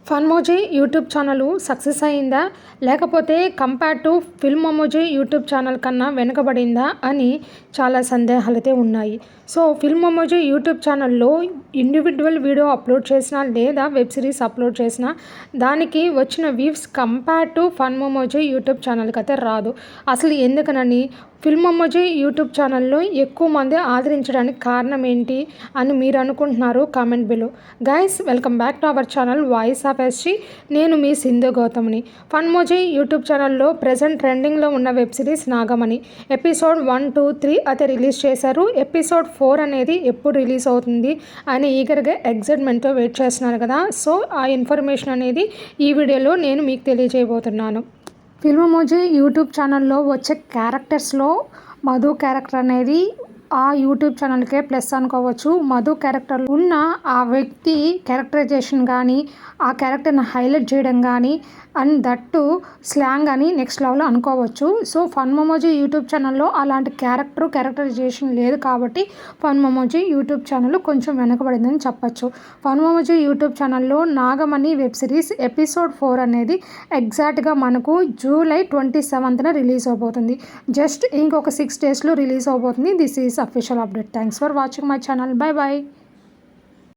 Funmoji YouTube channel success అయిందా, లేకపోతే compare to ఫిల్మోజీ YouTube channel కన్నా వెనుకబడిందా అని చాలా సందేహాలైతే ఉన్నాయి. సో ఫిల్మోజీ యూట్యూబ్ ఛానల్లో ఇండివిజువల్ వీడియో అప్లోడ్ చేసినా లేదా వెబ్ సిరీస్ అప్లోడ్ చేసినా దానికి వచ్చిన views compare to Funmoji YouTube ఛానల్కి అయితే రాదు. అసలు ఎందుకనని ఫిల్మోజీ యూట్యూబ్ ఛానల్లో ఎక్కువ మంది ఆదరించడానికి కారణం ఏంటి అని మీరు అనుకుంటున్నారు? Comment below. Guys, welcome back to our channel voice of SG. నేను మీ సింధు గౌతమ్ని. ఫన్మోజీ యూట్యూబ్ ఛానల్లో ప్రజెంట్ ట్రెండింగ్లో ఉన్న వెబ్ సిరీస్ నాగమణి ఎపిసోడ్ 1, 2, 3 అయితే రిలీజ్ చేశారు. ఎపిసోడ్ 4 అనేది ఎప్పుడు రిలీజ్ అవుతుంది అని ఈగర్గా ఎగ్జైట్మెంట్తో వెయిట్ చేస్తున్నారు కదా. సో ఆ ఇన్ఫర్మేషన్ అనేది ఈ వీడియోలో నేను మీకు తెలియజేయబోతున్నాను. ఫిల్మోజీ యూట్యూబ్ ఛానల్లో వచ్చే క్యారెక్టర్స్లో మధు క్యారెక్టర్ అనేది ఆ యూట్యూబ్ ఛానల్కే ప్లస్ అనుకోవచ్చు. మధు క్యారెక్టర్ ఉన్న ఆ వ్యక్తి క్యారెక్టరైజేషన్ కానీ, ఆ క్యారెక్టర్ని హైలైట్ చేయడం కానీ, అండ్ దట్టు స్లాంగ్ అని నెక్స్ట్ లెవెల్ అనుకోవచ్చు. సో ఫన్మోజీ యూట్యూబ్ ఛానల్లో అలాంటి క్యారెక్టరైజేషన్ లేదు కాబట్టి ఫన్మోజీ యూట్యూబ్ ఛానల్ కొంచెం వెనకబడిందని చెప్పచ్చు. ఫన్మోజీ యూట్యూబ్ ఛానల్లో నాగమణి వెబ్ సిరీస్ ఎపిసోడ్ 4 అనేది ఎగ్జాక్ట్గా మనకు జూలై 27న రిలీజ్ అవబోతుంది. జస్ట్ ఇంకొక 6 డేస్లో రిలీజ్ అవబోతుంది. This is official update. Thanks for watching my channel. Bye bye.